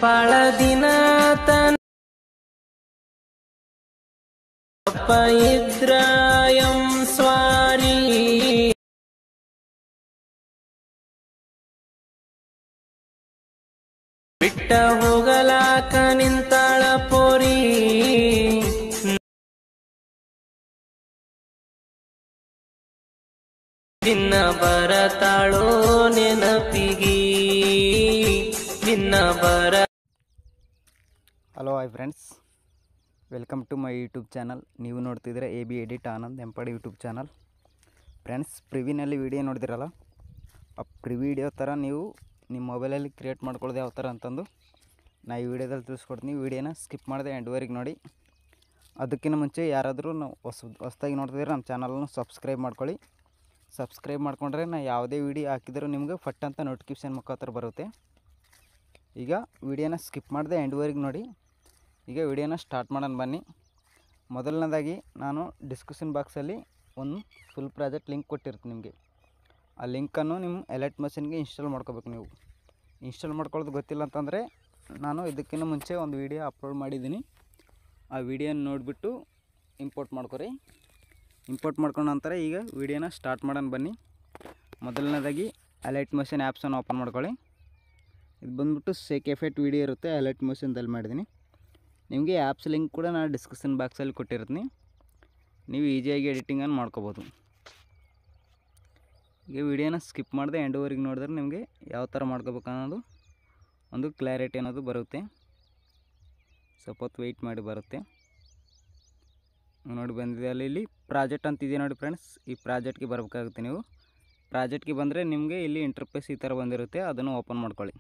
ಬಾಳ ದಿನ ತನಪ ಇದ್ರ ಸ್ವಾರಿ ಬಿಟ್ಟ ಹೋಗಲಾಕ ನಿಂತಾಳ ಪೋರಿ ನಿನ್ನ ಬರತಾಳೋ ನೆನಪಿಗಿ ನಿನ್ನ ಬರ. Hello hi friends, welcome to my YouTube channel. ನೀವು ನೋಡ್ತಿದ್ರೆ A B edit Anand Empadi YouTube channel. Friends, ಪ್ರಿವಿನಲ್ಲಿ ವಿಡಿಯೋ ನೋಡಿದಿರಲ್ಲ, ಆ ವಿಡಿಯೋ ಥರ ನೀವು ನಿಮ್ಮ ಮೊಬೈಲಲ್ಲಿ ಕ್ರಿಯೇಟ್ ಮಾಡ್ಕೊಳ್ಳೋದು ಯಾವ ಥರ ಅಂತಂದು ನಾ ಈ ವಿಡಿಯೋದಲ್ಲಿ ತಿಳಿಸ್ಕೊಡ್ತೀನಿ. ವಿಡಿಯೋನ ಸ್ಕಿಪ್ ಮಾಡಿದೆ ಎಂಡ್ವರೆಗೆ ನೋಡಿ. ಅದಕ್ಕಿಂತ ಮುಂಚೆ ಯಾರಾದರೂ ನಾವು ಹೊಸದಾಗಿ ನೋಡ್ತಿದ್ರೆ ನಮ್ಮ ಚಾನಲನ್ನು ಸಬ್ಸ್ಕ್ರೈಬ್ ಮಾಡ್ಕೊಳ್ಳಿ. ಸಬ್ಸ್ಕ್ರೈಬ್ ಮಾಡ್ಕೊಂಡ್ರೆ ನಾ ಯಾವುದೇ ವಿಡಿಯೋ ಹಾಕಿದರೂ ನಿಮಗೆ ಫಟ್ ಅಂತ ನೋಟಿಫಿಕೇಷನ್ ಮುಖಾಂತರ ಬರುತ್ತೆ. ಈಗ ವಿಡಿಯೋನ ಸ್ಕಿಪ್ ಮಾಡಿದೆ ಎಂಡ್ವರೆಗೆ ನೋಡಿ. ಈಗ ವಿಡಿಯೋನ ಸ್ಟಾರ್ಟ್ ಮಾಡೋಣ ಬನ್ನಿ. ಮೊದಲನೇದಾಗಿ ನಾನು ಡಿಸ್ಕ್ರಿಪ್ಷನ್ ಬಾಕ್ಸಲ್ಲಿ ಒಂದು ಫುಲ್ ಪ್ರಾಜೆಕ್ಟ್ ಲಿಂಕ್ ಕೊಟ್ಟಿರ್ತೀನಿ ನಿಮಗೆ. ಆ ಲಿಂಕನ್ನು ನಿಮ್ಮ ಎಲೈಟ್ ಮಷಿನ್ಗೆ ಇನ್ಸ್ಟಾಲ್ ಮಾಡ್ಕೋಬೇಕು. ನೀವು ಇನ್ಸ್ಟಾಲ್ ಮಾಡ್ಕೊಳ್ಳೋದು ಗೊತ್ತಿಲ್ಲ ಅಂತಂದರೆ ನಾನು ಇದಕ್ಕಿಂತ ಮುಂಚೆ ಒಂದು ವಿಡಿಯೋ ಅಪ್ಲೋಡ್ ಮಾಡಿದ್ದೀನಿ. ಆ ವಿಡಿಯೋನ ನೋಡಿಬಿಟ್ಟು ಇಂಪೋರ್ಟ್ ಮಾಡ್ಕೊರಿ. ಇಂಪೋರ್ಟ್ ಮಾಡ್ಕೊಂಡ ನಂತರ ಈಗ ವಿಡಿಯೋನ ಸ್ಟಾರ್ಟ್ ಮಾಡೋಣ ಬನ್ನಿ. ಮೊದಲನೇದಾಗಿ ಎಲೈಟ್ ಮಷಿನ್ ಆ್ಯಪ್ಸನ್ನು ಓಪನ್ ಮಾಡ್ಕೊಳ್ಳಿ. ಇದು ಬಂದುಬಿಟ್ಟು ಸೇಕ್ ಎಫೆಕ್ಟ್ ವಿಡಿಯೋ ಇರುತ್ತೆ, ಎಲೈಟ್ ಮಷಿನ್ದಲ್ಲಿ ಮಾಡಿದ್ದೀನಿ. ನಿಮಗೆ ಆ್ಯಪ್ಸ್ ಲಿಂಕ್ ಕೂಡ ನಾನು ಡಿಸ್ಕ್ರಿಪ್ಷನ್ ಬಾಕ್ಸಲ್ಲಿ ಕೊಟ್ಟಿರ್ತೀನಿ. ನೀವು ಈಸಿಯಾಗಿ ಎಡಿಟಿಂಗನ್ನು ಮಾಡ್ಕೋಬೋದು. ಈಗ ವಿಡಿಯೋನ ಸ್ಕಿಪ್ ಮಾಡಿದೆ ಎಂಡ್ವರೆಗೆ ನೋಡಿದ್ರೆ ನಿಮಗೆ ಯಾವ ಥರ ಮಾಡ್ಕೋಬೇಕು ಅನ್ನೋದು ಒಂದು ಕ್ಲಾರಿಟಿ ಅನ್ನೋದು ಬರುತ್ತೆ. ಸ್ವಲ್ಪ ಹೊತ್ತು ವೆಯ್ಟ್ ಮಾಡಿ ಬರುತ್ತೆ. ನೋಡಿ ಬಂದಿದೆ. ಅಲ್ಲಿ ಇಲ್ಲಿ ಪ್ರಾಜೆಕ್ಟ್ ಅಂತಿದೆ ನೋಡಿ ಫ್ರೆಂಡ್ಸ್, ಈ ಪ್ರಾಜೆಕ್ಟ್ಗೆ ಬರಬೇಕಾಗುತ್ತೆ. ನೀವು ಪ್ರಾಜೆಕ್ಟ್ಗೆ ಬಂದರೆ ನಿಮಗೆ ಇಲ್ಲಿ ಇಂಟರ್ಫೇಸ್ ಈ ಥರ ಬಂದಿರುತ್ತೆ. ಅದನ್ನು ಓಪನ್ ಮಾಡ್ಕೊಳ್ಳಿ.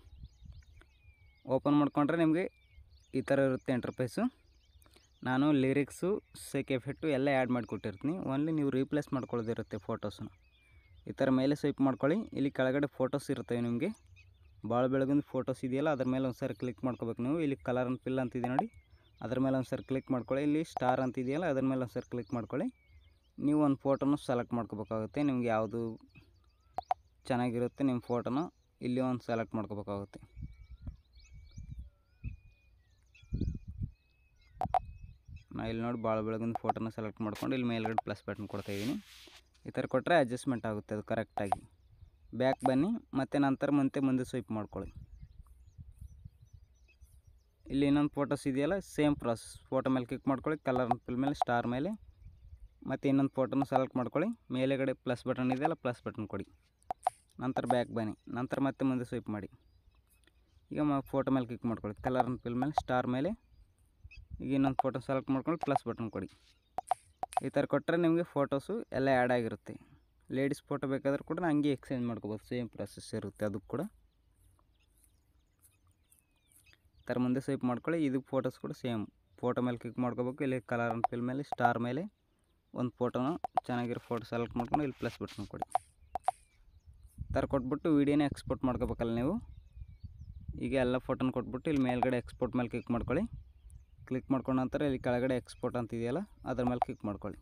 ಓಪನ್ ಮಾಡ್ಕೊಂಡ್ರೆ ನಿಮಗೆ ಈ ಥರ ಇರುತ್ತೆ ಇಂಟರ್ಫೇಸು. ನಾನು ಲಿರಿಕ್ಸು, ಸೇಕ್ ಎಫೆಕ್ಟು ಎಲ್ಲ ಆ್ಯಡ್ ಮಾಡಿಕೊಟ್ಟಿರ್ತೀನಿ. ಓನ್ಲಿ ನೀವು ರೀಪ್ಲೇಸ್ ಮಾಡ್ಕೊಳ್ಳೋದಿರುತ್ತೆ ಫೋಟೋಸನ್ನು. ಈ ಥರ ಮೇಲೆ ಸ್ವೈಪ್ ಮಾಡ್ಕೊಳ್ಳಿ. ಇಲ್ಲಿ ಕೆಳಗಡೆ ಫೋಟೋಸ್ ಇರ್ತವೆ ನಿಮಗೆ. ಭಾಳ ಬೆಳಗಿನ ಫೋಟೋಸ್ ಇದೆಯಲ್ಲ, ಅದ್ರ ಮೇಲೆ ಒಂದು ಸಾರಿ ಕ್ಲಿಕ್ ಮಾಡ್ಕೋಬೇಕು ನೀವು. ಇಲ್ಲಿ ಕಲರ್ ಆ್ಯಂಡ್ ಫಿಲ್ ಅಂತಿದೆ ನೋಡಿ, ಅದ್ರ ಮೇಲೆ ಒಂದು ಸಾರಿ ಕ್ಲಿಕ್ ಮಾಡ್ಕೊಳ್ಳಿ. ಇಲ್ಲಿ ಸ್ಟಾರ್ ಅಂತಿದೆಯಲ್ಲ, ಅದ್ರ ಮೇಲೆ ಒಂದು ಸಾರಿ ಕ್ಲಿಕ್ ಮಾಡ್ಕೊಳ್ಳಿ. ನೀವು ಒಂದು ಫೋಟೋನು ಸೆಲೆಕ್ಟ್ ಮಾಡ್ಕೋಬೇಕಾಗುತ್ತೆ. ನಿಮ್ಗೆ ಯಾವುದು ಚೆನ್ನಾಗಿರುತ್ತೆ ನಿಮ್ಮ ಫೋಟೋನ ಇಲ್ಲಿ ಒಂದು ಸೆಲೆಕ್ಟ್ ಮಾಡ್ಕೋಬೇಕಾಗುತ್ತೆ. ನಾನು ಇಲ್ಲಿ ನೋಡಿ ಭಾಳ ಬೆಳಗಿನ ಫೋಟೋನ ಸೆಲೆಕ್ಟ್ ಮಾಡ್ಕೊಂಡು ಇಲ್ಲಿ ಮೇಲ್ಗಡೆ ಪ್ಲಸ್ ಬಟನ್ ಕೊಡ್ತಾಯಿದ್ದೀನಿ. ಈ ಥರ ಕೊಟ್ಟರೆ ಅಡ್ಜಸ್ಟ್ಮೆಂಟ್ ಆಗುತ್ತೆ ಅದು ಕರೆಕ್ಟಾಗಿ. ಬ್ಯಾಕ್ ಬನ್ನಿ, ಮತ್ತು ನಂತರ ಮುಂದೆ ಸ್ವೈಪ್ ಮಾಡ್ಕೊಳ್ಳಿ. ಇಲ್ಲಿ ಇನ್ನೊಂದು ಫೋಟೋಸ್ ಇದೆಯಲ್ಲ, ಸೇಮ್ ಪ್ರಾಸೆಸ್. ಫೋಟೋ ಮೇಲೆ ಕ್ಲಿಕ್ ಮಾಡ್ಕೊಳ್ಳಿ, ಕಲರ್ ಫಿಲ್ ಮೇಲೆ, ಸ್ಟಾರ್ ಮೇಲೆ, ಮತ್ತು ಇನ್ನೊಂದು ಫೋಟೋನ ಸೆಲೆಕ್ಟ್ ಮಾಡ್ಕೊಳ್ಳಿ. ಮೇಲೆಗಡೆ ಪ್ಲಸ್ ಬಟನ್ ಇದೆಯಲ್ಲ, ಪ್ಲಸ್ ಬಟನ್ ಕೊಡಿ. ನಂತರ ಬ್ಯಾಕ್ ಬನ್ನಿ, ನಂತರ ಮತ್ತೆ ಮುಂದೆ ಸ್ವೈಪ್ ಮಾಡಿ. ಈಗ ಫೋಟೋ ಮೇಲೆ ಕ್ಲಿಕ್ ಮಾಡ್ಕೊಳ್ಳಿ, ಕಲರ್ ಫಿಲ್ ಮೇಲೆ, ಸ್ಟಾರ್ ಮೇಲೆ, ಈಗ ಇನ್ನೊಂದು ಫೋಟೋ ಸೆಲೆಕ್ಟ್ ಮಾಡ್ಕೊಂಡು ಪ್ಲಸ್ ಬಟನ್ ಕೊಡಿ. ಈ ಥರ ಕೊಟ್ಟರೆ ನಿಮಗೆ ಫೋಟೋಸು ಎಲ್ಲ ಆ್ಯಡ್ ಆಗಿರುತ್ತೆ. ಲೇಡೀಸ್ ಫೋಟೋ ಬೇಕಾದರೂ ಕೂಡ ಹಂಗೆ ಎಕ್ಸ್ಚೇಂಜ್ ಮಾಡ್ಕೋಬೋದು. ಸೇಮ್ ಪ್ರಾಸೆಸ್ ಇರುತ್ತೆ ಅದಕ್ಕೆ ಕೂಡ. ಈ ಥರ ಮುಂದೆ ಸ್ವೈಪ್ ಮಾಡ್ಕೊಳ್ಳಿ. ಇದು ಫೋಟೋಸ್ ಕೂಡ ಸೇಮ್. ಫೋಟೋ ಮೇಲೆ ಕ್ಲಿಕ್ ಮಾಡ್ಕೋಬೇಕು. ಇಲ್ಲಿ ಕಲರ್ ಆ್ಯಂಡ್ ಫಿಲ್ ಮೇಲೆ, ಸ್ಟಾರ್ ಮೇಲೆ ಒಂದು ಫೋಟೋನ ಚೆನ್ನಾಗಿರೋ ಫೋಟೋ ಸೆಲೆಕ್ಟ್ ಮಾಡ್ಕೊಂಡು ಇಲ್ಲಿ ಪ್ಲಸ್ ಬಟನ್ ಕೊಡಿ. ಈ ಥರ ಕೊಟ್ಬಿಟ್ಟು ವೀಡಿಯೋನ ಎಕ್ಸ್ಪೋರ್ಟ್ ಮಾಡ್ಕೋಬೇಕಲ್ಲ ನೀವು. ಈಗ ಎಲ್ಲ ಫೋಟೋನ ಕೊಟ್ಬಿಟ್ಟು ಇಲ್ಲಿ ಮೇಲ್ಗಡೆ ಎಕ್ಸ್ಪೋರ್ಟ್ ಮೇಲೆ ಕ್ಲಿಕ್ ಮಾಡ್ಕೊಳ್ಳಿ. ಕ್ಲಿಕ್ ಮಾಡ್ಕೊಂಡ ನಂತರ ಇಲ್ಲಿ ಕೆಳಗಡೆ ಎಕ್ಸ್ಪೋರ್ಟ್ ಅಂತಿದೆಯಲ್ಲ, ಅದ್ರ ಮೇಲೆ ಕ್ಲಿಕ್ ಮಾಡ್ಕೊಳ್ಳಿ.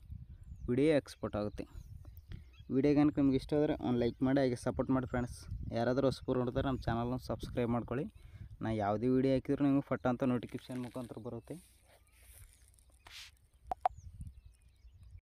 ವಿಡಿಯೋ ಎಕ್ಸ್ಪೋರ್ಟ್ ಆಗುತ್ತೆ. ವಿಡಿಯೋಗೇನಕ್ಕೆ ನಿಮ್ಗೆ ಇಷ್ಟ ಆದರೆ ಒಂದು ಲೈಕ್ ಮಾಡಿ, ಹಾಗೆ ಸಪೋರ್ಟ್ ಮಾಡಿ ಫ್ರೆಂಡ್ಸ್. ಯಾರಾದರೂ ಹೊಸಬರು ನೋಡ್ತಾರೆ ನಮ್ಮ ಚಾನಲ್ನ ಸಬ್ಸ್ಕ್ರೈಬ್ ಮಾಡ್ಕೊಳ್ಳಿ. ನಾನು ಯಾವುದೇ ವೀಡಿಯೋ ಹಾಕಿದ್ರು ನಿಮಗೆ ಫಟ್ ಅಂತ ನೋಟಿಫಿಕೇಷನ್ ಮುಖಾಂತರ ಬರುತ್ತೆ.